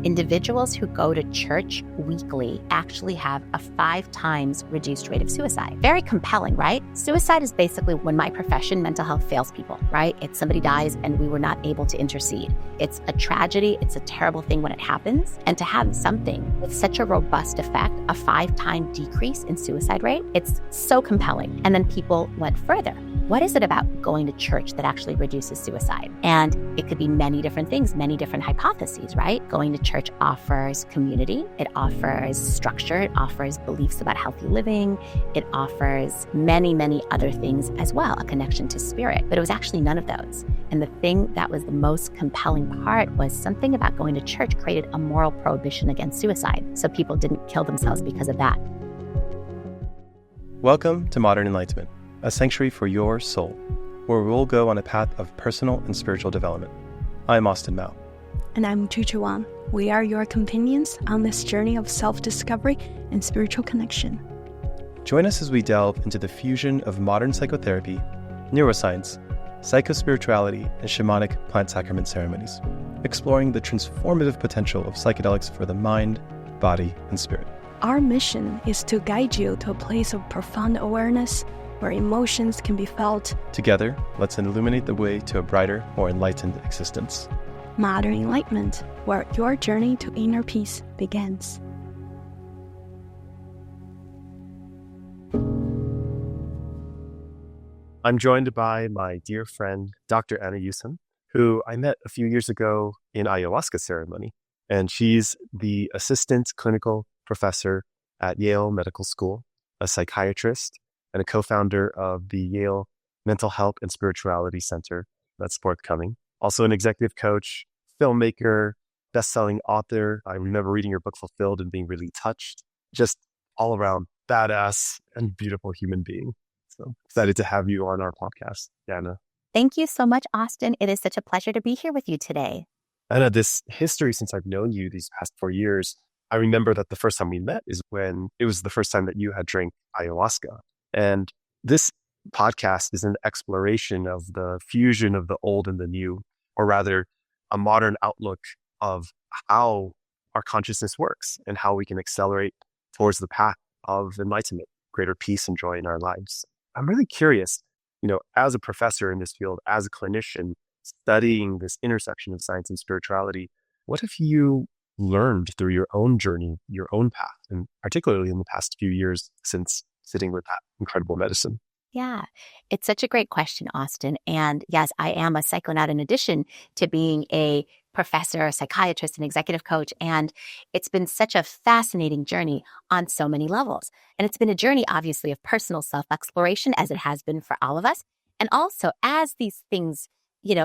individuals who go to church weekly actually have a 5 times reduced rate of suicide. Very compelling, right? Suicide is basically when my profession, mental health, fails people, right? It's somebody dies and we were not able to intercede. It's a tragedy. It's a terrible thing when it happens. And to have something with such a robust effect, a 5-time decrease in suicide rate, it's so compelling. And then people went further. What is it about going to church that actually reduces suicide? And it could be many different things, many different hypotheses, right? Going to church offers community. It offers structure. It offers beliefs about healthy living. It offers many, many other things as well, a connection to spirit. But it was actually none of those. And the thing that was the most compelling part was something about going to church created a moral prohibition against suicide. So people didn't kill themselves because of that. Welcome to Modern Enlightenment, a sanctuary for your soul, where we'll go on a path of personal and spiritual development. I'm Austin Mao. And I'm Chuchu Wang. We are your companions on this journey of self-discovery and spiritual connection. Join us as we delve into the fusion of modern psychotherapy, neuroscience, psychospirituality, and shamanic plant sacrament ceremonies, exploring the transformative potential of psychedelics for the mind, body, and spirit. Our mission is to guide you to a place of profound awareness where emotions can be felt. Together, let's illuminate the way to a brighter, more enlightened existence. Modern Enlightenment, where your journey to inner peace begins. I'm joined by my dear friend, Dr. Anna Yusim, who I met a few years ago in ayahuasca ceremony. And she's the assistant clinical professor at Yale Medical School, a psychiatrist, and a co-founder of the Yale Mental Health and Spirituality Center that's forthcoming. Also an executive coach, filmmaker, best-selling author. I remember reading your book, Fulfilled, and being really touched. Just all around badass and beautiful human being. So excited to have you on our podcast, Anna. Thank you so much, Austin. It is such a pleasure to be here with you today. Anna, this history since I've known you these past 4 years, I remember that the first time we met is when it was the first time that you had drank ayahuasca. And this podcast is an exploration of the fusion of the old and the new, or rather a modern outlook of how our consciousness works and how we can accelerate towards the path of enlightenment, greater peace and joy in our lives. I'm really curious, as a professor in this field, as a clinician studying this intersection of science and spirituality, what have you learned through your own journey, your own path, and particularly in the past few years since sitting with that incredible medicine? Yeah, it's such a great question, Austin. And yes, I am a psychonaut in addition to being a professor, a psychiatrist, an executive coach. And it's been such a fascinating journey on so many levels. And it's been a journey, obviously, of personal self-exploration, as it has been for all of us. And also, as these things,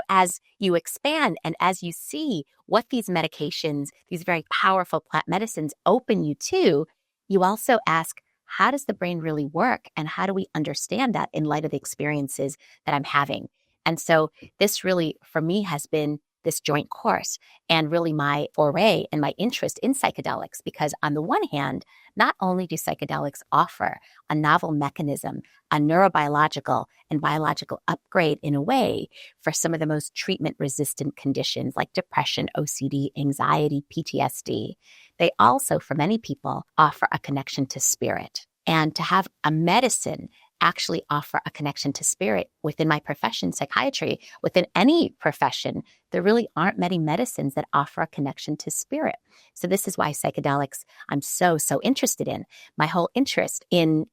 as you expand and as you see what these medications, these very powerful plant medicines open you to, you also ask, how does the brain really work? And how do we understand that in light of the experiences that I'm having? And so this really, for me, has been this joint course and really my foray and my interest in psychedelics, because on the one hand, not only do psychedelics offer a novel mechanism, a neurobiological and biological upgrade in a way for some of the most treatment-resistant conditions like depression, OCD, anxiety, PTSD, they also, for many people, offer a connection to spirit. And to have a medicine actually offer a connection to spirit within my profession, psychiatry, within any profession, there really aren't many medicines that offer a connection to spirit. So this is why psychedelics I'm so interested in. My whole interest in,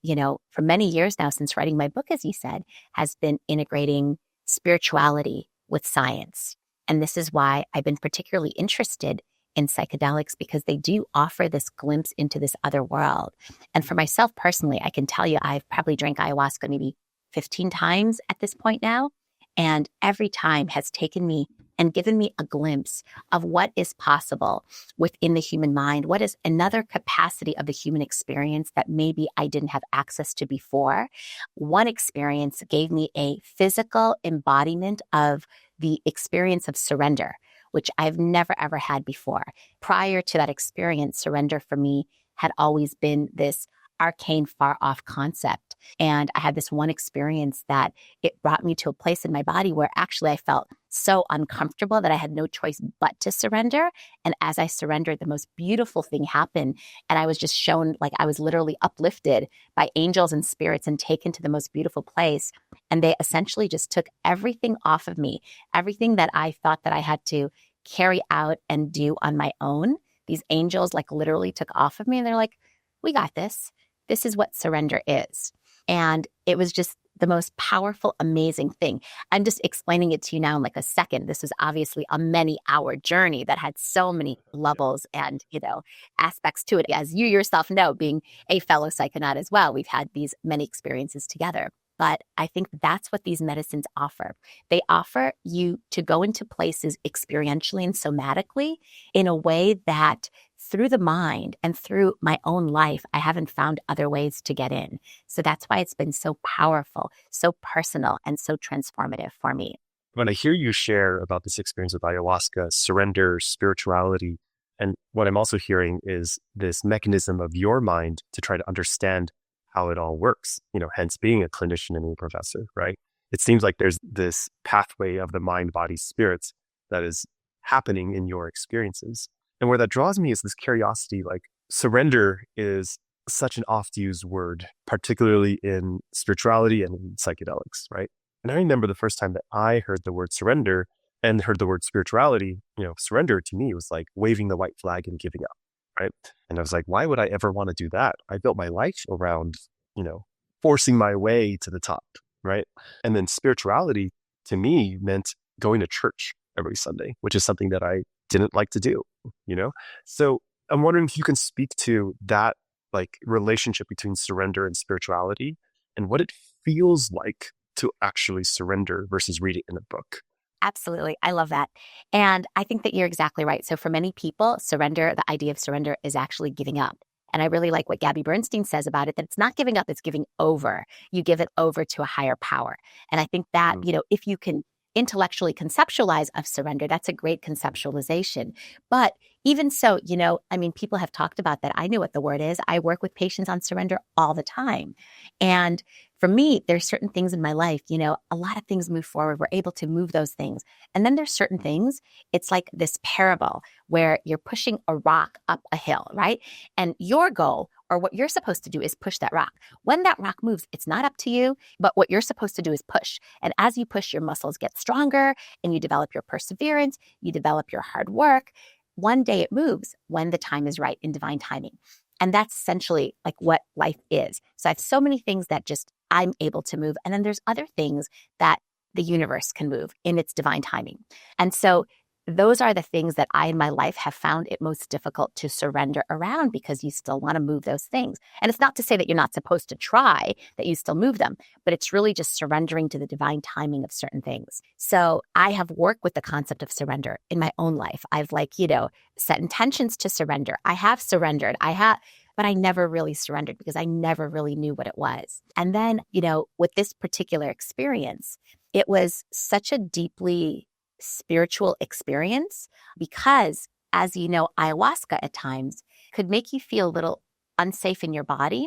for many years now since writing my book, as you said, has been integrating spirituality with science. And this is why I've been particularly interested in psychedelics, because they do offer this glimpse into this other world. And for myself personally, I can tell you I've probably drank ayahuasca maybe 15 times at this point now. And every time has taken me and given me a glimpse of what is possible within the human mind, what is another capacity of the human experience that maybe I didn't have access to before. One experience gave me a physical embodiment of the experience of surrender, which I've never, ever had before. Prior to that experience, surrender for me had always been this arcane, far-off concept And I had this one experience that it brought me to a place in my body where actually I felt so uncomfortable that I had no choice but to surrender. And as I surrendered, the most beautiful thing happened. And I was just shown, like, I was literally uplifted by angels and spirits and taken to the most beautiful place. And they essentially just took everything off of me, everything that I thought that I had to carry out and do on my own. These angels like literally took off of me and they're like, we got this. This is what surrender is. And it was just the most powerful, amazing thing. I'm just explaining it to you now in like a second. This was obviously a many-hour journey that had so many levels and, aspects to it. As you yourself know, being a fellow psychonaut as well, we've had these many experiences together. But I think that's what these medicines offer. They offer you to go into places experientially and somatically in a way that through the mind and through my own life, I haven't found other ways to get in. So that's why it's been so powerful, so personal, and so transformative for me. When I hear you share about this experience with ayahuasca, surrender, spirituality, and what I'm also hearing is this mechanism of your mind to try to understand how it all works, hence being a clinician and a professor, right? It seems like there's this pathway of the mind, body, spirits that is happening in your experiences. And where that draws me is this curiosity, like surrender is such an oft-used word, particularly in spirituality and in psychedelics, right? And I remember the first time that I heard the word surrender and heard the word spirituality, surrender to me was like waving the white flag and giving up. Right. And I was like, why would I ever want to do that? I built my life around, forcing my way to the top. Right. And then spirituality to me meant going to church every Sunday, which is something that I didn't like to do, So I'm wondering if you can speak to that like relationship between surrender and spirituality and what it feels like to actually surrender versus read it in a book. Absolutely. I love that. And I think that you're exactly right. So for many people, the idea of surrender is actually giving up. And I really like what Gabby Bernstein says about it, that it's not giving up, it's giving over. You give it over to a higher power. And I think that, if you can intellectually conceptualize of surrender, that's a great conceptualization. But even so, people have talked about that. I know what the word is. I work with patients on surrender all the time. And for me, there's certain things in my life, a lot of things move forward. We're able to move those things. And then there's certain things, it's like this parable where you're pushing a rock up a hill, right? And your goal or what you're supposed to do is push that rock. When that rock moves, it's not up to you, but what you're supposed to do is push. And as you push, your muscles get stronger and you develop your perseverance, you develop your hard work. One day it moves when the time is right in divine timing. And that's essentially like what life is. So I have so many things that just I'm able to move. And then there's other things that the universe can move in its divine timing. And so those are the things that I in my life have found it most difficult to surrender around because you still want to move those things. And it's not to say that you're not supposed to try, that you still move them, but it's really just surrendering to the divine timing of certain things. So I have worked with the concept of surrender in my own life. I've set intentions to surrender. I have surrendered. But I never really surrendered because I never really knew what it was. And then, with this particular experience, it was such a deeply spiritual experience because, as you know, ayahuasca at times could make you feel a little unsafe in your body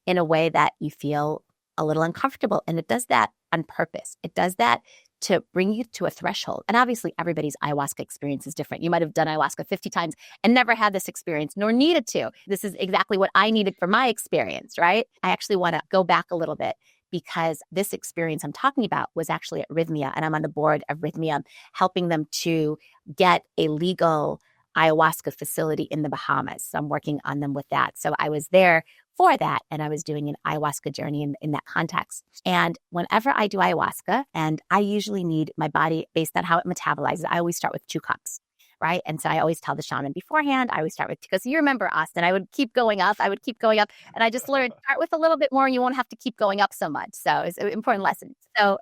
in a way that you feel a little uncomfortable. And it does that on purpose. It does that to bring you to a threshold. And obviously, everybody's ayahuasca experience is different. You might have done ayahuasca 50 times and never had this experience, nor needed to. This is exactly what I needed for my experience, right? I actually want to go back a little bit because this experience I'm talking about was actually at Rhythmia, and I'm on the board of Rhythmia, helping them to get a legal ayahuasca facility in the Bahamas. So I'm working on them with that. So I was there for that, and I was doing an ayahuasca journey in that context. And whenever I do ayahuasca, and I usually need my body based on how it metabolizes, I always start with 2 cups. Right. And so I always tell the shaman beforehand, I always start with, because you remember, Austin, I would keep going up. And I just learned, start with a little bit more and you won't have to keep going up so much. So it's an important lesson. So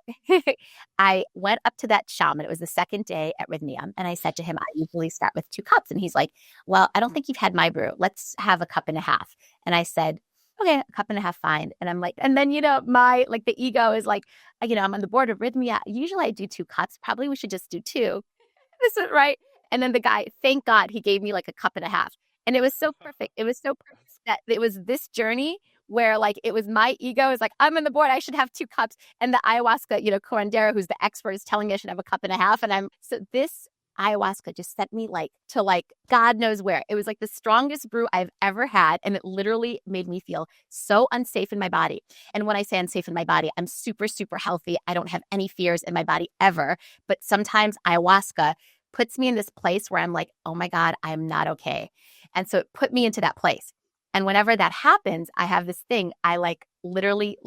I went up to that shaman. It was the second day at Rhythmia. And I said to him, I usually start with 2 cups. And he's like, well, I don't think you've had my brew. Let's have a cup and a half. And I said, okay, a cup and a half, fine. And I'm like, and then, the ego is like, I'm on the board of Rhythmia. Usually I do 2 cups. Probably we should just do 2. This is right. And then the guy, thank God, he gave me like a cup and a half. And it was so perfect. It was so perfect that it was this journey where like it was my ego is like, I'm on the board, I should have 2 cups. And the ayahuasca, curandero, who's the expert, is telling me I should have a cup and a half. And so this ayahuasca just sent me like to like God knows where. It was like the strongest brew I've ever had. And it literally made me feel so unsafe in my body. And when I say unsafe in my body, I'm super, super healthy. I don't have any fears in my body ever. But sometimes ayahuasca puts me in this place where I'm like, oh my God, I'm not okay. And so it put me into that place. And whenever that happens, I have this thing, I like literally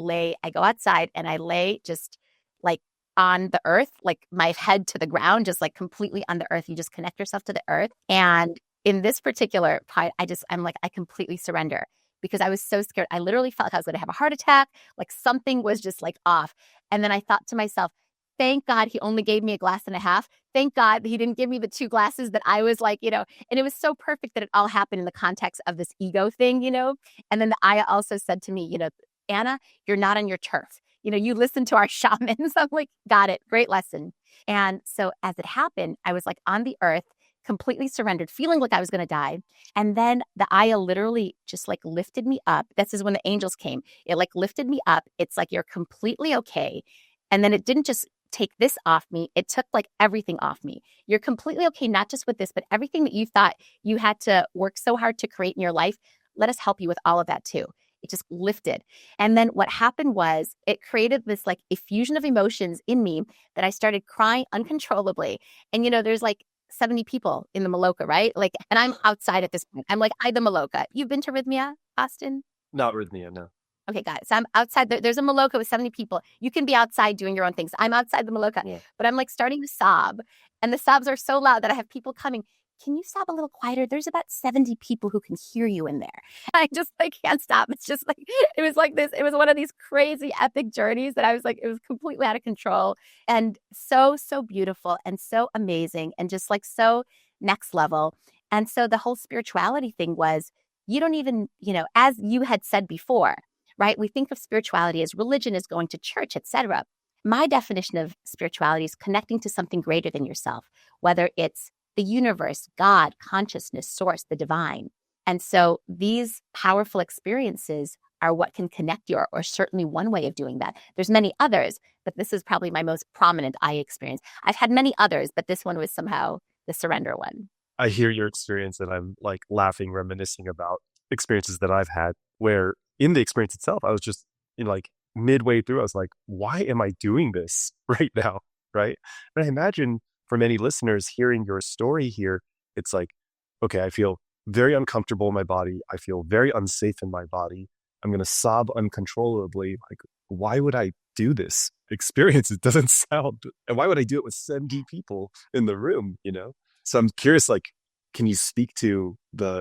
I go outside and I lay just like on the earth, like my head to the ground, just like completely on the earth. You just connect yourself to the earth. And in this particular part, I'm like, I completely surrender because I was so scared. I literally felt like I was going to have a heart attack, like something was just like off. And then I thought to myself, thank God he only gave me a glass and a half. Thank God that he didn't give me the 2 glasses that I was like, and it was so perfect that it all happened in the context of this ego thing, And then the Aya also said to me, Anna, you're not on your turf. You listen to our shamans. I'm like, got it. Great lesson. And so as it happened, I was like on the earth, completely surrendered, feeling like I was going to die. And then the Aya literally just like lifted me up. This is when the angels came. It like lifted me up. It's like, you're completely okay. And then it didn't just take this off me. It took like everything off me. You're completely okay, not just with this, but everything that you thought you had to work so hard to create in your life. Let us help you with all of that too. It just lifted. And then what happened was it created this like effusion of emotions in me that I started crying uncontrollably. And, there's like 70 people in the Maloka, right? Like, and I'm outside at this point. I'm like, the Maloka. You've been to Rhythmia, Austin? Not Rhythmia, no. Okay, got it. So I'm outside. There's a Maloka with 70 people. You can be outside doing your own things. I'm outside the Maloka, but I'm like starting to sob. And the sobs are so loud that I have people coming. Can you sob a little quieter? There's about 70 people who can hear you in there. I just can't stop. It's just like, it was like this. It was one of these crazy epic journeys that I was like, it was completely out of control and so, so beautiful and so amazing and just like so next level. And so the whole spirituality thing was, you don't even, as you had said before, right? We think of spirituality as religion, as going to church, etc. My definition of spirituality is connecting to something greater than yourself, whether it's the universe, God, consciousness, source, the divine. And so these powerful experiences are what can connect you, or certainly one way of doing that. There's many others, but this is probably my most prominent experience. I've had many others, but this one was somehow the surrender one. I hear your experience and I'm like laughing, reminiscing about experiences that I've had where in the experience itself, I was just like midway through, I was like, why am I doing this right now? Right. And I imagine for many listeners hearing your story here, it's like, okay, I feel very uncomfortable in my body. I feel very unsafe in my body. I'm going to sob uncontrollably. Like, why would I do this experience? It doesn't sound, and why would I do it with 70 people in the room, So I'm curious, like, can you speak to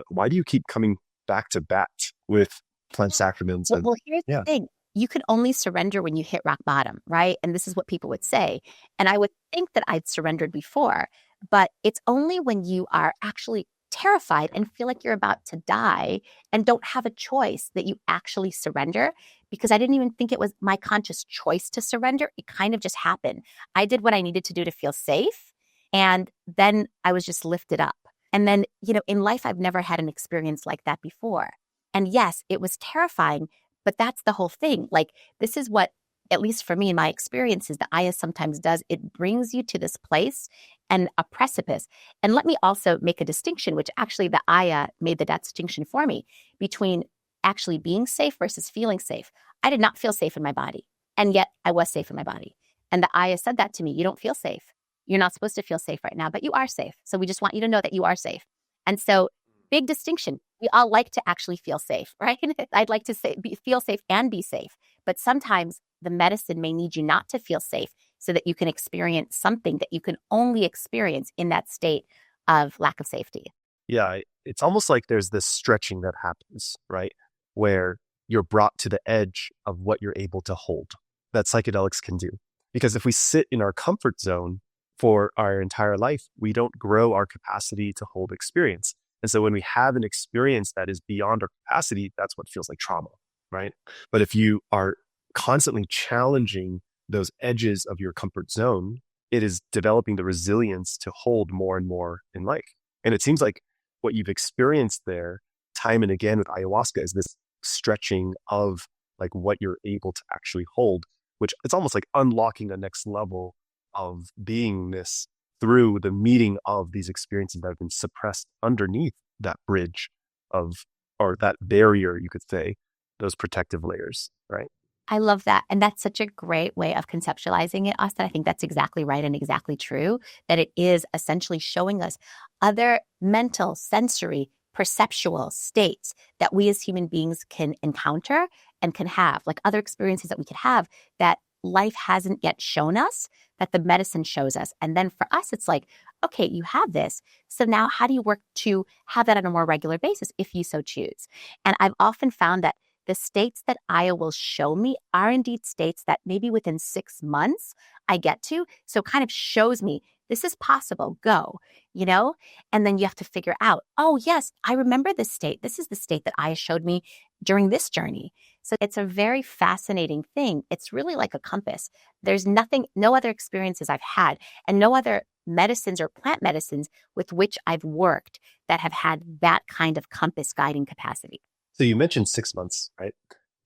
why do you keep coming back to bat with plant sacraments? Well, here's the thing. You can only surrender when you hit rock bottom, right? And this is what people would say. And I would think that I'd surrendered before, but it's only when you are actually terrified and feel like you're about to die and don't have a choice that you actually surrender, because I didn't even think it was my conscious choice to surrender. It kind of just happened. I did what I needed to do to feel safe. And then I was just lifted up. And then, in life, I've never had an experience like that before. And yes, it was terrifying, but that's the whole thing. Like, this is what, at least for me in my experiences, the Aya sometimes does. It brings you to this place and a precipice. And let me also make a distinction, which actually the Aya made that distinction for me, between actually being safe versus feeling safe. I did not feel safe in my body. And yet I was safe in my body. And the Aya said that to me. You don't feel safe. You're not supposed to feel safe right now, but you are safe. So we just want you to know that you are safe. And so big distinction. We all like to actually feel safe, right? I'd like to say feel safe and be safe. But sometimes the medicine may need you not to feel safe so that you can experience something that you can only experience in that state of lack of safety. Yeah, it's almost like there's this stretching that happens, right? Where you're brought to the edge of what you're able to hold that psychedelics can do. Because if we sit in our comfort zone for our entire life, we don't grow our capacity to hold experience. And so when we have an experience that is beyond our capacity, that's what feels like trauma, right? But if you are constantly challenging those edges of your comfort zone, it is developing the resilience to hold more and more in life. And it seems like what you've experienced there time and again with ayahuasca is this stretching of like what you're able to actually hold, which it's almost like unlocking a next level of beingness through the meeting of these experiences that have been suppressed underneath that bridge of, or that barrier, you could say, those protective layers, right? I love that. And that's such a great way of conceptualizing it, Austin. I think that's exactly right and exactly true, that it is essentially showing us other mental, sensory, perceptual states that we as human beings can encounter and can have, like other experiences that we could have that life hasn't yet shown us, that the medicine shows us. And then for us, it's like, okay, you have this. So now how do you work to have that on a more regular basis if you so choose? And I've often found that the states that Aya will show me are indeed states that maybe within 6 months I get to. So it kind of shows me this is possible, go, you know? And then you have to figure out, oh, yes, I remember this state. This is the state that Aya showed me during this journey. So it's a very fascinating thing. It's really like a compass. There's nothing, no other experiences I've had and no other medicines or plant medicines with which I've worked that have had that kind of compass guiding capacity. So you mentioned 6 months, right?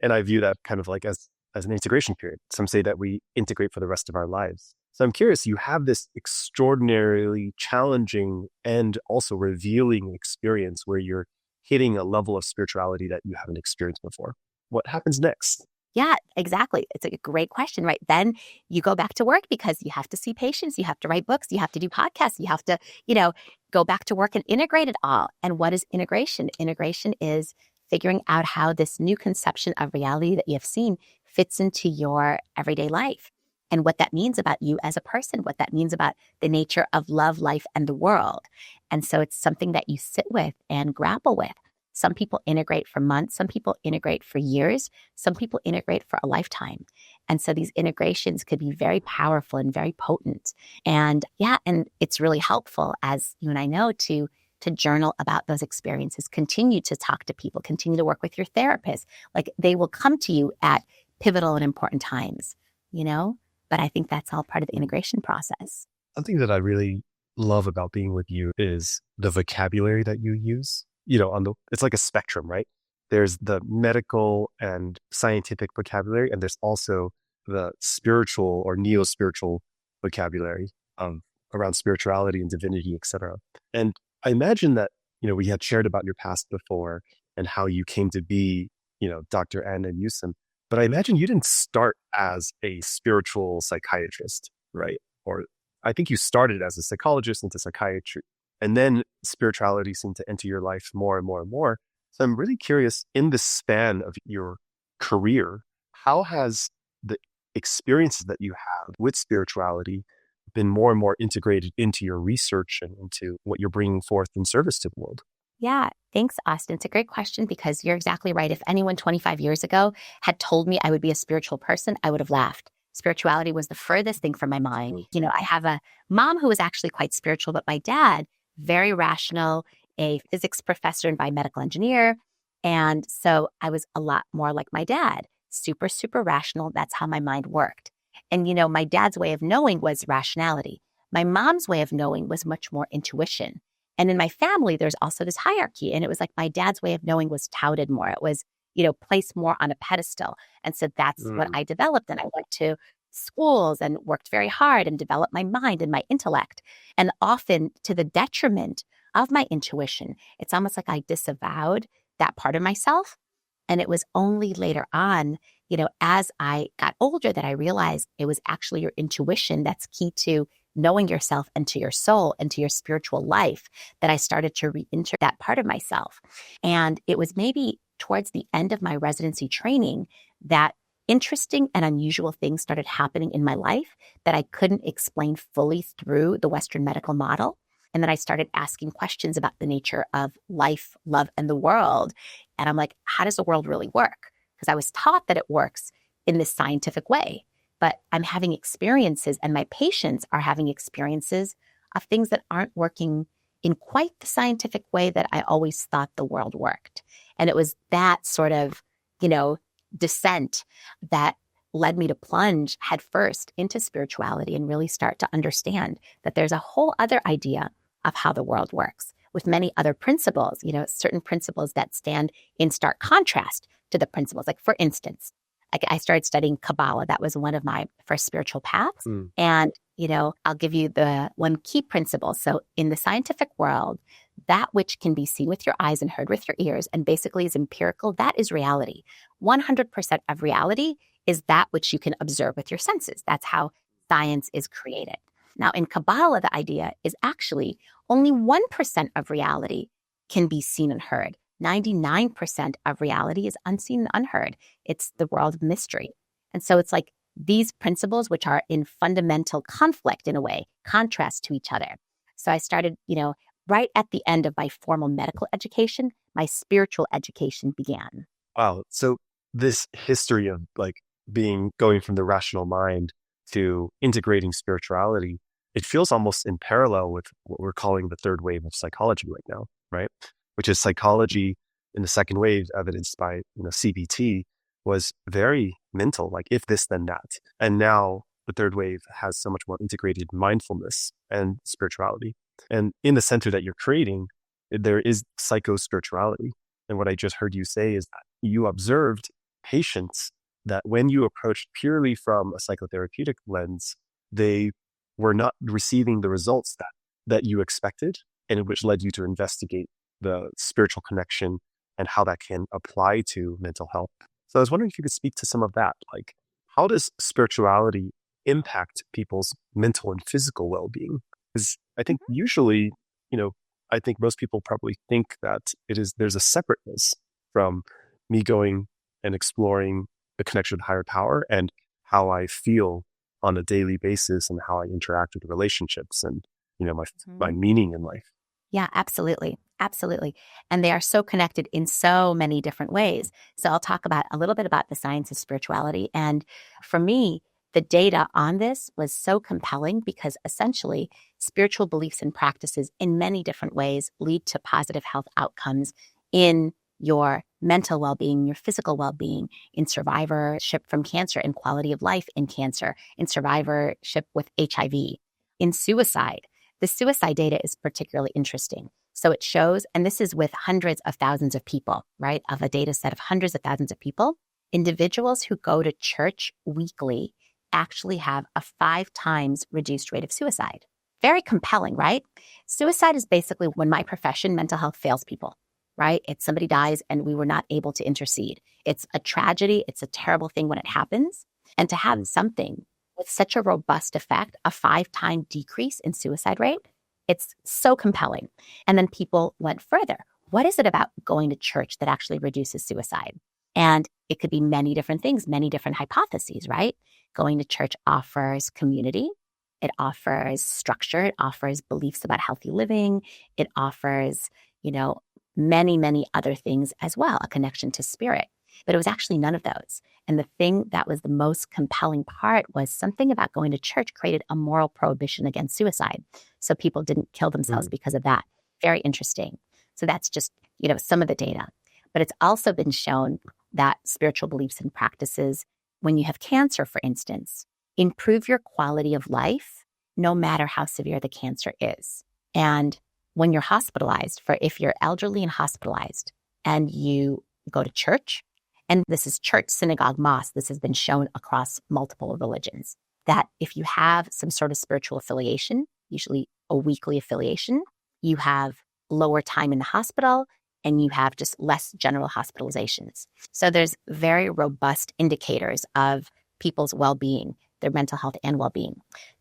And I view that kind of like as an integration period. Some say that we integrate for the rest of our lives. So I'm curious, you have this extraordinarily challenging and also revealing experience where you're hitting a level of spirituality that you haven't experienced before. What happens next? Yeah, exactly. It's a great question, right? Then you go back to work because you have to see patients, you have to write books, you have to do podcasts, you have to, go back to work and integrate it all. And what is integration? Integration is figuring out how this new conception of reality that you have seen fits into your everyday life and what that means about you as a person, what that means about the nature of love, life, and the world. And so it's something that you sit with and grapple with. Some people integrate for months, some people integrate for years, some people integrate for a lifetime. And so these integrations could be very powerful and very potent. And it's really helpful, as you and I know, to journal about those experiences, continue to talk to people, continue to work with your therapist. Like they will come to you at pivotal and important times, but I think that's all part of the integration process. Something that I really love about being with you is the vocabulary that you use. It's like a spectrum, right? There's the medical and scientific vocabulary, and there's also the spiritual or neo-spiritual vocabulary around spirituality and divinity, etc. And I imagine that, we had shared about your past before and how you came to be, Dr. Anna Yusim, but I imagine you didn't start as a spiritual psychiatrist, right? Or I think you started as a psychologist into psychiatry, and then spirituality seemed to enter your life more and more and more. So I'm really curious, in the span of your career, how has the experiences that you have with spirituality been more and more integrated into your research and into what you're bringing forth in service to the world? Yeah, thanks, Austin. It's a great question because you're exactly right. If anyone 25 years ago had told me I would be a spiritual person, I would have laughed. Spirituality was the furthest thing from my mind. I have a mom who was actually quite spiritual, but my dad, very rational, a physics professor and biomedical engineer. And so I was a lot more like my dad, super, super rational. That's how my mind worked. And, my dad's way of knowing was rationality. My mom's way of knowing was much more intuition. And in my family, there's also this hierarchy. And it was like my dad's way of knowing was touted more. It was, placed more on a pedestal. And so that's what I developed. And I went to schools and worked very hard and developed my mind and my intellect. And often to the detriment of my intuition, it's almost like I disavowed that part of myself. And it was only later on, as I got older, that I realized it was actually your intuition that's key to knowing yourself and to your soul and to your spiritual life, that I started to re-enter that part of myself. And it was maybe towards the end of my residency training that interesting and unusual things started happening in my life that I couldn't explain fully through the Western medical model. And then I started asking questions about the nature of life, love, and the world. And I'm like, how does the world really work? Because I was taught that it works in this scientific way, but I'm having experiences and my patients are having experiences of things that aren't working in quite the scientific way that I always thought the world worked. And it was that sort of, descent that led me to plunge headfirst into spirituality and really start to understand that there's a whole other idea of how the world works. with many other principles, certain principles that stand in stark contrast to the principles. Like, for instance, I started studying Kabbalah. That was one of my first spiritual paths. And, I'll give you the one key principle. So in the scientific world, that which can be seen with your eyes and heard with your ears and basically is empirical, that is reality. 100% of reality is that which you can observe with your senses. That's how science is created. Now, in Kabbalah, the idea is actually only 1% of reality can be seen and heard. 99% of reality is unseen and unheard. It's the world of mystery. And so it's like these principles, which are in fundamental conflict in a way, contrast to each other. So I started, right at the end of my formal medical education, my spiritual education began. Wow. So this history of going from the rational mind to integrating spirituality, it feels almost in parallel with what we're calling the third wave of psychology right now, right? Which is psychology in the second wave, evidenced by CBT, was very mental, like if this, then that. And now the third wave has so much more integrated mindfulness and spirituality. And in the center that you're creating, there is psycho-spirituality. And what I just heard you say is that you observed patients that when you approached purely from a psychotherapeutic lens, they were not receiving the results that you expected, and which led you to investigate the spiritual connection and how that can apply to mental health. So I was wondering if you could speak to some of that. Like, how does spirituality impact people's mental and physical well-being? Because I think usually, I think most people probably think that there's a separateness from me going and exploring the connection with higher power and how I feel on a daily basis and how I interact with relationships and, my meaning in life. Yeah, absolutely. Absolutely. And they are so connected in so many different ways. So I'll talk a little bit about the science of spirituality. And for me, the data on this was so compelling because essentially spiritual beliefs and practices in many different ways lead to positive health outcomes in your mental well-being, your physical well-being, in survivorship from cancer, in quality of life in cancer, in survivorship with HIV, in suicide. The suicide data is particularly interesting. So it shows, and this is with hundreds of thousands of people, right? Of a data set of hundreds of thousands of people, individuals who go to church weekly actually have a 5 times reduced rate of suicide. Very compelling, right? Suicide is basically when my profession, mental health, fails people, right? It's somebody dies and we were not able to intercede. It's a tragedy. It's a terrible thing when it happens. And to have something with such a robust effect, a 5-time decrease in suicide rate, it's so compelling. And then people went further. What is it about going to church that actually reduces suicide? And it could be many different things, many different hypotheses, right? Going to church offers community. It offers structure. It offers beliefs about healthy living. It offers, many, many other things as well, a connection to spirit. But it was actually none of those. And the thing that was the most compelling part was something about going to church created a moral prohibition against suicide. So people didn't kill themselves because of that. Very interesting. So that's just, some of the data. But it's also been shown that spiritual beliefs and practices, when you have cancer, for instance, improve your quality of life, no matter how severe the cancer is. And when you're hospitalized, if you're elderly and hospitalized and you go to church, and this is church, synagogue, mosque, this has been shown across multiple religions, that if you have some sort of spiritual affiliation, usually a weekly affiliation, you have lower time in the hospital and you have just less general hospitalizations. So there's very robust indicators of people's well-being, their mental health and well-being.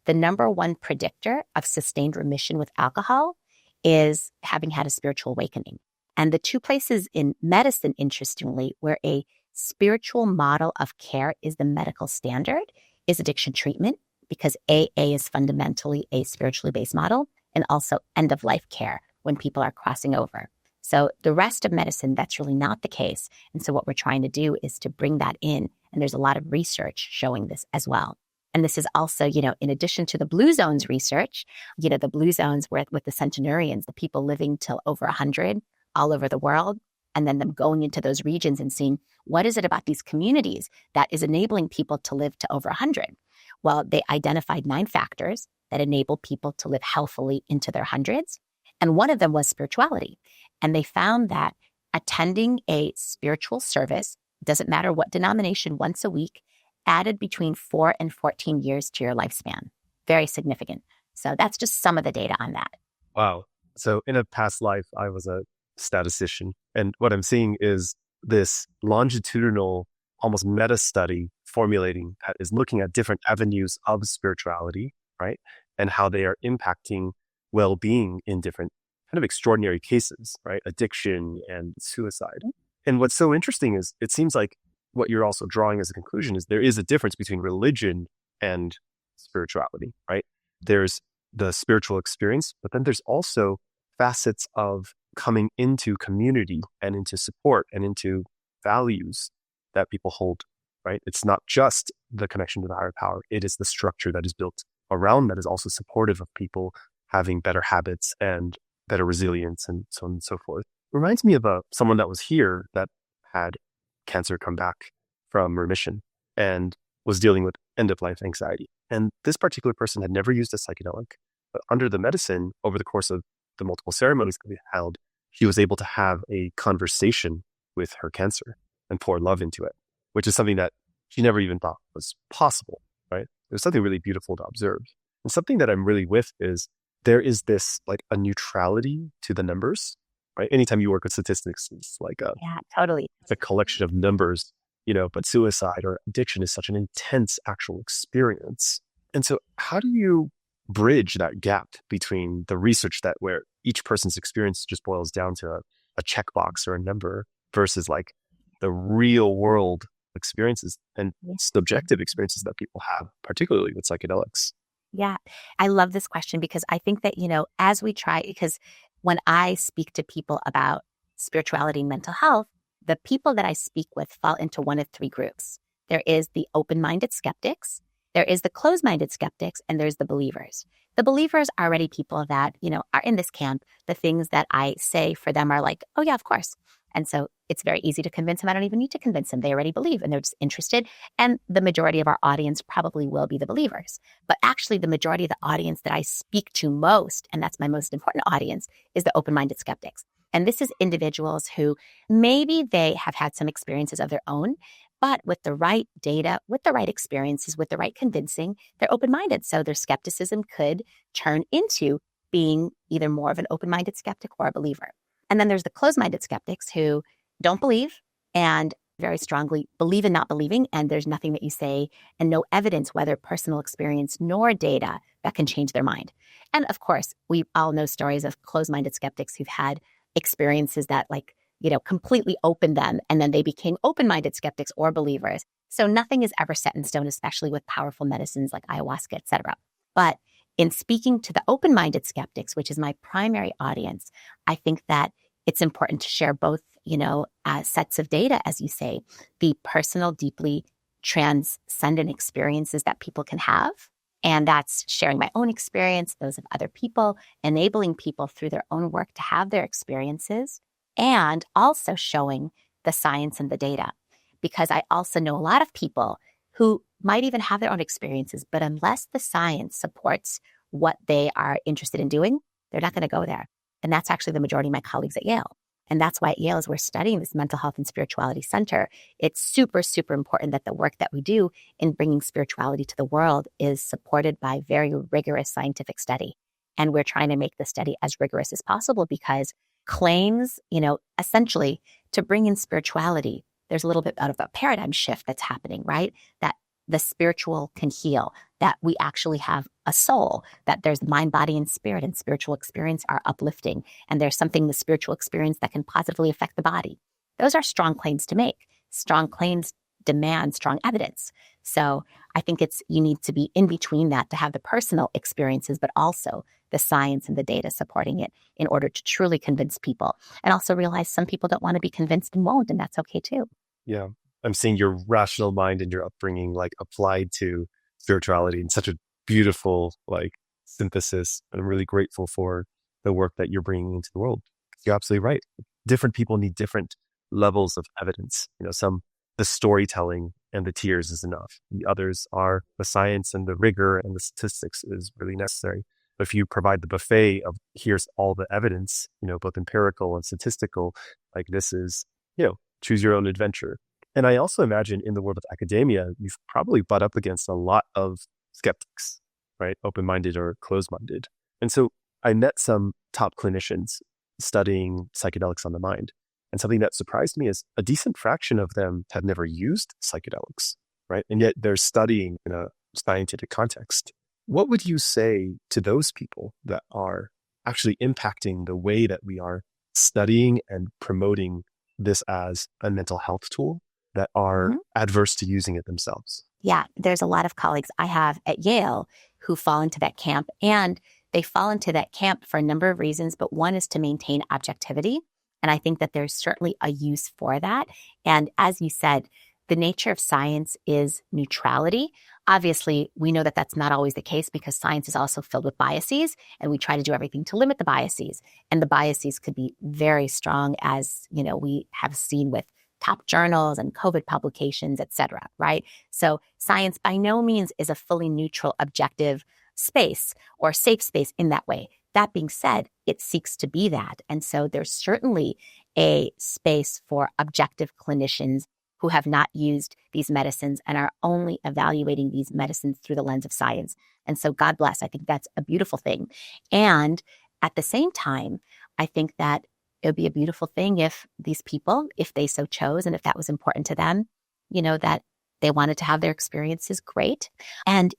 The number one predictor of sustained remission with alcohol is having had a spiritual awakening. And the 2 places in medicine, interestingly, where a spiritual model of care is the medical standard is addiction treatment, because AA is fundamentally a spiritually based model, and also end-of-life care when people are crossing over. So the rest of medicine, that's really not the case. And so what we're trying to do is to bring that in. And there's a lot of research showing this as well. And this is also, in addition to the Blue Zones research, the Blue Zones with the centenarians, the people living till over 100 all over the world, and then them going into those regions and seeing what is it about these communities that is enabling people to live to over 100. Well, they identified 9 factors that enable people to live healthily into their hundreds. And one of them was spirituality. And they found that attending a spiritual service, doesn't matter what denomination, once a week, added between 4 and 14 years to your lifespan. Very significant. So that's just some of the data on that. Wow. So in a past life, I was a statistician. And what I'm seeing is this longitudinal, almost meta study formulating that is looking at different avenues of spirituality, right? And how they are impacting well-being in different kind of extraordinary cases, right? Addiction and suicide. And what's so interesting is it seems like what you're also drawing as a conclusion is there is a difference between religion and spirituality, right? There's the spiritual experience, but then there's also facets of coming into community and into support and into values that people hold, right? It's not just the connection to the higher power. It is the structure that is built around that is also supportive of people having better habits and better resilience and so on and so forth. Reminds me of someone that was here that had cancer come back from remission and was dealing with end-of-life anxiety. And this particular person had never used a psychedelic, but under the medicine, over the course of the multiple ceremonies that we held, she was able to have a conversation with her cancer and pour love into it, which is something that she never even thought was possible, right? It was something really beautiful to observe. And something that I'm really with is there is this like a neutrality to the numbers, right? Anytime you work with statistics, it's like Yeah, totally. it's a collection of numbers, but suicide or addiction is such an intense actual experience. And so how do you bridge that gap between the research that where each person's experience just boils down to a checkbox or a number versus like the real world experiences and subjective experiences that people have, particularly with psychedelics? Yeah, I love this question because I think that, as we try, because when I speak to people about spirituality and mental health, the people that I speak with fall into one of three groups. There is the open-minded skeptics, there is the closed-minded skeptics, and there's the believers. The believers are already people that, are in this camp. The things that I say for them are like, oh yeah, of course. And so it's very easy to convince them. I don't even need to convince them. They already believe and they're just interested. And the majority of our audience probably will be the believers. But actually the majority of the audience that I speak to most, and that's my most important audience, is the open-minded skeptics. And this is individuals who maybe they have had some experiences of their own, but with the right data, with the right experiences, with the right convincing, they're open-minded. So their skepticism could turn into being either more of an open-minded skeptic or a believer. And then there's the closed-minded skeptics who don't believe and very strongly believe in not believing. And there's nothing that you say and no evidence, whether personal experience nor data, that can change their mind. And of course, we all know stories of closed-minded skeptics who've had experiences that completely opened them. And then they became open-minded skeptics or believers. So nothing is ever set in stone, especially with powerful medicines like ayahuasca, et cetera. But in speaking to the open-minded skeptics, which is my primary audience, I think that it's important to share both, sets of data, as you say, the personal, deeply transcendent experiences that people can have. And that's sharing my own experience, those of other people, enabling people through their own work to have their experiences, and also showing the science and the data. Because I also know a lot of people who might even have their own experiences, but unless the science supports what they are interested in doing, they're not going to go there. And that's actually the majority of my colleagues at Yale. And that's why at Yale, as we're studying this mental health and spirituality center, it's super, super important that the work that we do in bringing spirituality to the world is supported by very rigorous scientific study. And we're trying to make the study as rigorous as possible because claims, essentially to bring in spirituality, there's a little bit out of a paradigm shift that's happening, right? That the spiritual can heal, that we actually have a soul, that there's mind, body, and spirit, and spiritual experience are uplifting. And there's something in the spiritual experience that can positively affect the body. Those are strong claims to make. Strong claims demand strong evidence. So I think you need to be in between that to have the personal experiences, but also the science and the data supporting it in order to truly convince people. And also realize some people don't want to be convinced and won't, and that's okay too. Yeah. I'm seeing your rational mind and your upbringing applied to spirituality in such a beautiful synthesis. And I'm really grateful for the work that you're bringing into the world. You're absolutely right. Different people need different levels of evidence. The storytelling and the tears is enough. The others are the science and the rigor and the statistics is really necessary. If you provide the buffet of here's all the evidence, both empirical and statistical, like this is, choose your own adventure. And I also imagine in the world of academia, you've probably butt up against a lot of skeptics, right? Open-minded or closed-minded. And so I met some top clinicians studying psychedelics on the mind. And something that surprised me is a decent fraction of them have never used psychedelics, right? And yet they're studying in a scientific context. What would you say to those people that are actually impacting the way that we are studying and promoting this as a mental health tool that are adverse to using it themselves? Yeah, there's a lot of colleagues I have at Yale who fall into that camp, and they fall into that camp for a number of reasons, but one is to maintain objectivity. And I think that there's certainly a use for that. And as you said, the nature of science is neutrality. Obviously, we know that that's not always the case because science is also filled with biases, and we try to do everything to limit the biases. And the biases could be very strong, as we have seen with top journals and COVID publications, et cetera, right? So science by no means is a fully neutral, objective space or safe space in that way. That being said, it seeks to be that. And so there's certainly a space for objective clinicians who have not used these medicines and are only evaluating these medicines through the lens of science. And so God bless, I think that's a beautiful thing. And at the same time, I think that it would be a beautiful thing if these people, if they so chose, and if that was important to them, that they wanted to have their experiences great. And,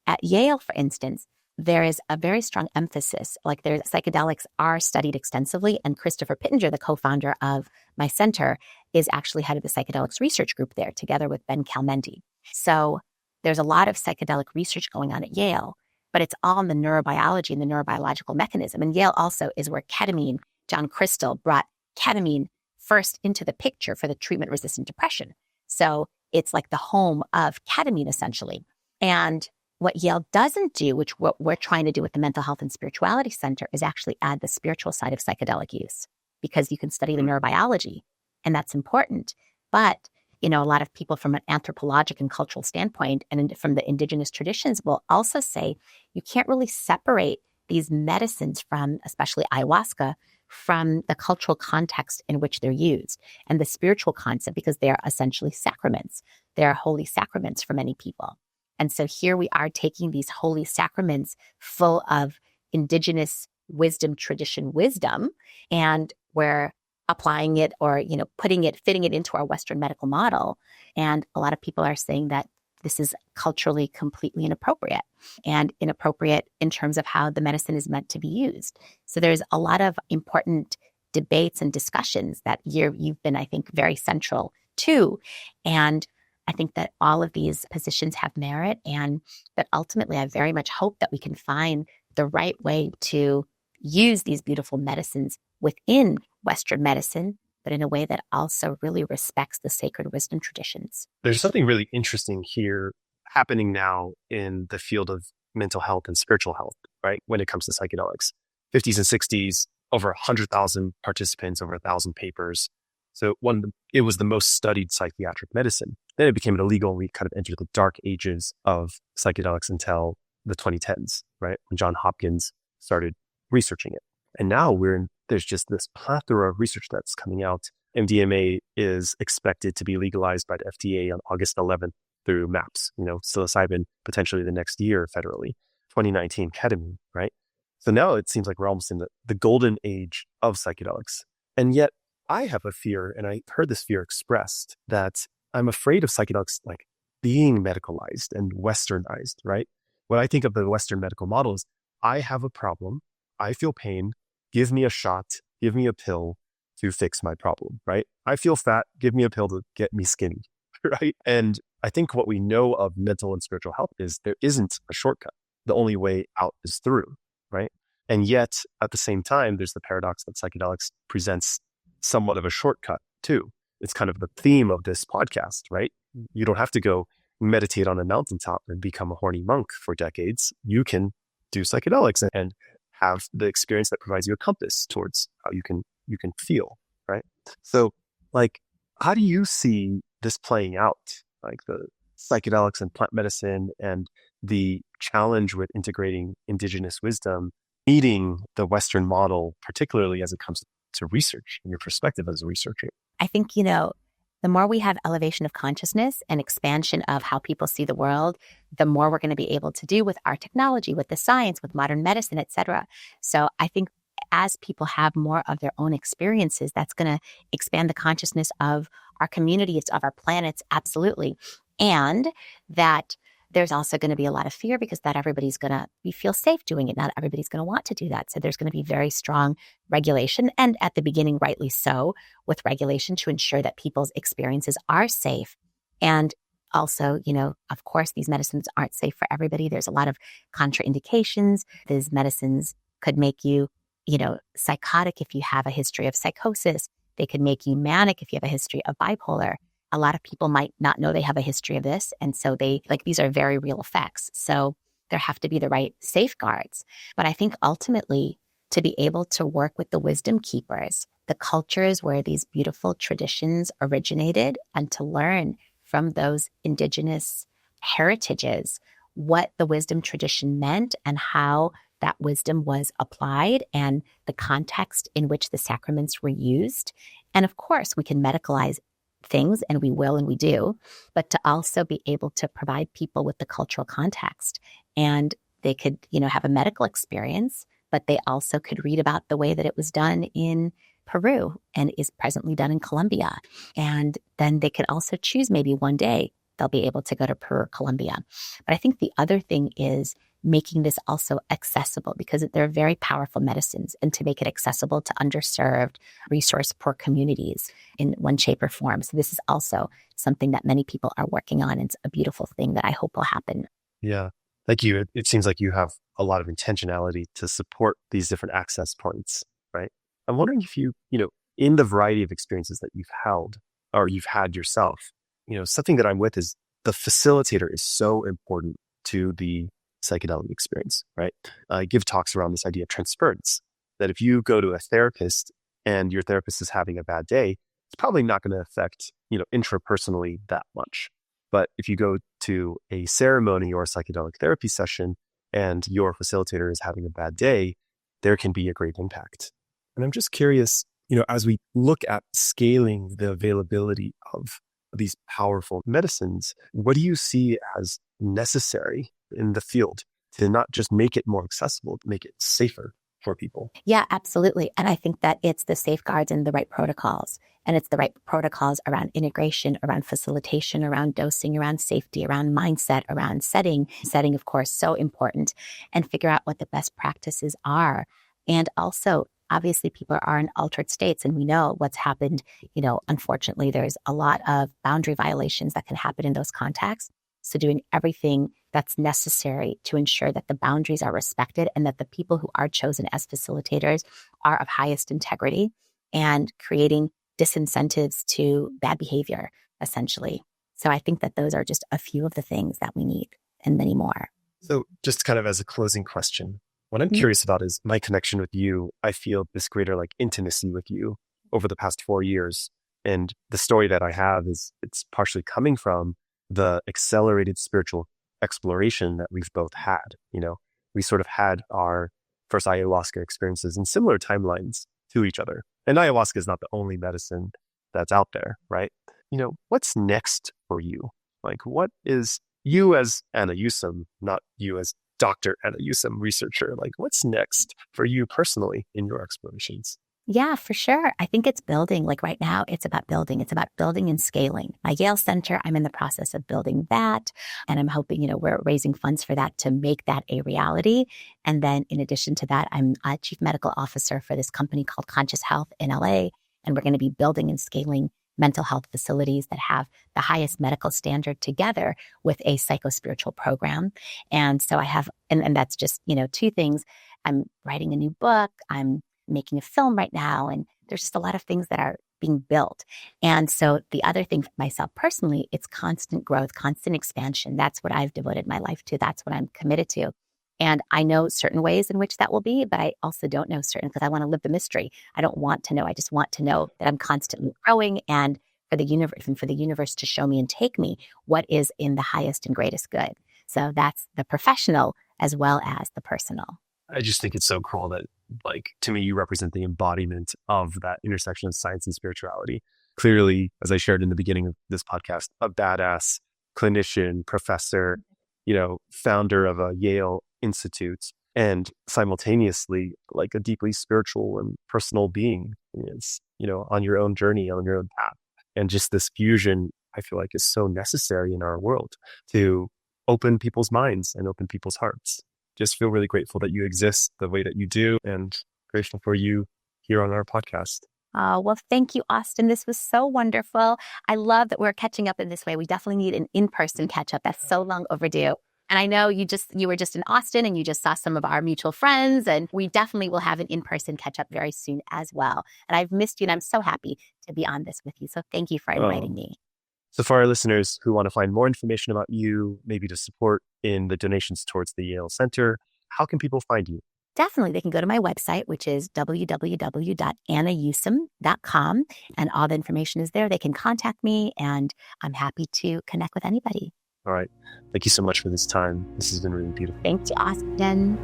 at Yale, for instance, there is a very strong emphasis, like their psychedelics are studied extensively. And Christopher Pittenger, the co-founder of my center, is actually head of the psychedelics research group there, together with Ben Calmendi. So there's a lot of psychedelic research going on at Yale, but it's all in the neurobiology and the neurobiological mechanism. And Yale also is where ketamine, John Crystal brought ketamine first into the picture for the treatment-resistant depression. So it's like the home of ketamine, essentially. And what Yale doesn't do, which what we're trying to do with the Mental Health and Spirituality Center, is actually add the spiritual side of psychedelic use, because you can study the neurobiology, and that's important. But, a lot of people from an anthropologic and cultural standpoint and from the indigenous traditions will also say you can't really separate these medicines from, especially ayahuasca, from the cultural context in which they're used and the spiritual concept, because they are essentially sacraments. They are holy sacraments for many people. And so here we are taking these holy sacraments full of indigenous wisdom, tradition wisdom, and we're applying it or, fitting it into our Western medical model. And a lot of people are saying that this is culturally completely inappropriate, and inappropriate in terms of how the medicine is meant to be used. So there's a lot of important debates and discussions that you've been, I think, very central to. And I think that all of these positions have merit, and that ultimately I very much hope that we can find the right way to use these beautiful medicines within Western medicine, but in a way that also really respects the sacred wisdom traditions. There's something really interesting here happening now in the field of mental health and spiritual health, right? When it comes to psychedelics, 50s and 60s, over 100,000 participants, over 1,000 papers. So it was the most studied psychiatric medicine. Then it became illegal, and we kind of entered the dark ages of psychedelics until the 2010s, right? When John Hopkins started researching it. And now there's just this plethora of research that's coming out. MDMA is expected to be legalized by the FDA on August 11th through MAPS, psilocybin potentially the next year federally, 2019 ketamine, right? So now it seems like we're almost in the golden age of psychedelics. And yet I have a fear, and I heard this fear expressed, that I'm afraid of psychedelics like being medicalized and westernized, right? When I think of the Western medical model is, I have a problem, I feel pain, give me a shot, give me a pill to fix my problem, right? I feel fat, give me a pill to get me skinny, right? And I think what we know of mental and spiritual health is there isn't a shortcut. The only way out is through, right? And yet, at the same time, there's the paradox that psychedelics presents somewhat of a shortcut too. It's kind of the theme of this podcast, right? You don't have to go meditate on a mountaintop and become a horny monk for decades. You can do psychedelics and have the experience that provides you a compass towards how you can feel, right? So, like, how do you see this playing out? Like the psychedelics and plant medicine and the challenge with integrating indigenous wisdom, meeting the Western model, particularly as it comes to research and your perspective as a researcher? I think, the more we have elevation of consciousness and expansion of how people see the world, the more we're going to be able to do with our technology, with the science, with modern medicine, et cetera. So I think as people have more of their own experiences, that's going to expand the consciousness of our communities, of our planets, absolutely. And that there's also going to be a lot of fear because not everybody's going to feel safe doing it. Not everybody's going to want to do that. So there's going to be very strong regulation. And at the beginning, rightly so, with regulation to ensure that people's experiences are safe. And also, of course, these medicines aren't safe for everybody. There's a lot of contraindications. These medicines could make you, psychotic if you have a history of psychosis. They could make you manic if you have a history of bipolar. A lot of people might not know they have a history of this. And so these are very real effects. So there have to be the right safeguards. But I think ultimately to be able to work with the wisdom keepers, the cultures where these beautiful traditions originated, and to learn from those indigenous heritages what the wisdom tradition meant and how that wisdom was applied and the context in which the sacraments were used. And of course, we can medicalize things, and we will and we do, but to also be able to provide people with the cultural context. And they could, have a medical experience, but they also could read about the way that it was done in Peru and is presently done in Colombia. And then they could also choose maybe one day they'll be able to go to Peru or Colombia. But I think the other thing is making this also accessible because they're very powerful medicines, and to make it accessible to underserved, resource-poor communities in one shape or form. So this is also something that many people are working on. And it's a beautiful thing that I hope will happen. Yeah. Thank you. It seems like you have a lot of intentionality to support these different access points, right? I'm wondering if you, in the variety of experiences that you've held or you've had yourself, something that I'm with is the facilitator is so important to the psychedelic experience, right? I give talks around this idea of transference, that if you go to a therapist and your therapist is having a bad day, it's probably not going to affect, intrapersonally that much. But if you go to a ceremony or a psychedelic therapy session and your facilitator is having a bad day, there can be a great impact. And I'm just curious, as we look at scaling the availability of these powerful medicines, what do you see as necessary in the field to not just make it more accessible, to make it safer for people? Yeah, absolutely. And I think that it's the safeguards and the right protocols. And it's the right protocols around integration, around facilitation, around dosing, around safety, around mindset, around setting. Setting, of course, so important. And figure out what the best practices are. And also, obviously, people are in altered states, and we know what's happened. Unfortunately, there's a lot of boundary violations that can happen in those contexts. So doing everything that's necessary to ensure that the boundaries are respected and that the people who are chosen as facilitators are of highest integrity, and creating disincentives to bad behavior, essentially. So I think that those are just a few of the things that we need, and many more. So just kind of as a closing question, what I'm curious about is my connection with you. I feel this greater intimacy with you over the past 4 years. And the story that I have is it's partially coming from the accelerated spiritual exploration that we've both had. We sort of had our first ayahuasca experiences in similar timelines to each other. And ayahuasca is not the only medicine that's out there, right? What's next for you? What is you as Anna Yusim, not you as Dr. Anna Yusim, researcher? What's next for you personally in your explorations? Yeah, for sure. I think it's building. Right now, it's about building. It's about building and scaling. My Yale Center, I'm in the process of building that. And I'm hoping, we're raising funds for that to make that a reality. And then in addition to that, I'm a chief medical officer for this company called Conscious Health in LA. And we're going to be building and scaling mental health facilities that have the highest medical standard together with a psychospiritual program. And so I have, and that's just, two things. I'm writing a new book. I'm making a film right now. And there's just a lot of things that are being built. And so the other thing for myself personally, it's constant growth, constant expansion. That's what I've devoted my life to. That's what I'm committed to. And I know certain ways in which that will be, but I also don't know certain because I want to live the mystery. I don't want to know. I just want to know that I'm constantly growing, and for the universe to show me and take me what is in the highest and greatest good. So that's the professional as well as the personal. I just think it's so cool that, like, to me, you represent the embodiment of that intersection of science and spirituality. Clearly, as I shared in the beginning of this podcast, a badass clinician, professor, founder of a Yale Institute, and simultaneously like a deeply spiritual and personal being is, on your own journey, on your own path. And just this fusion, I feel like, is so necessary in our world to open people's minds and open people's hearts. Just feel really grateful that you exist the way that you do, and grateful for you here on our podcast. Well, thank you, Austin. This was so wonderful. I love that we're catching up in this way. We definitely need an in-person catch-up. That's so long overdue. And I know you were just in Austin and you just saw some of our mutual friends, and we definitely will have an in-person catch-up very soon as well. And I've missed you, and I'm so happy to be on this with you. So thank you for inviting me. So for our listeners who want to find more information about you, maybe to support in the donations towards the Yale Center, how can people find you? Definitely. They can go to my website, which is www.annayusim.com. And all the information is there. They can contact me, and I'm happy to connect with anybody. All right. Thank you so much for this time. This has been really beautiful. Thank you, Austin.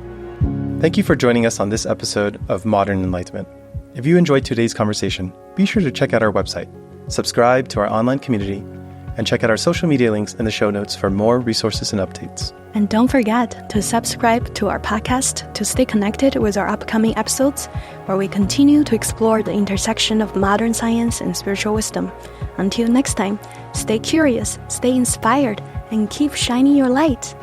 Thank you for joining us on this episode of Modern Enlightenment. If you enjoyed today's conversation, be sure to check out our website, subscribe to our online community, and check out our social media links in the show notes for more resources and updates. And don't forget to subscribe to our podcast to stay connected with our upcoming episodes, where we continue to explore the intersection of modern science and spiritual wisdom. Until next time, stay curious, stay inspired, and keep shining your light.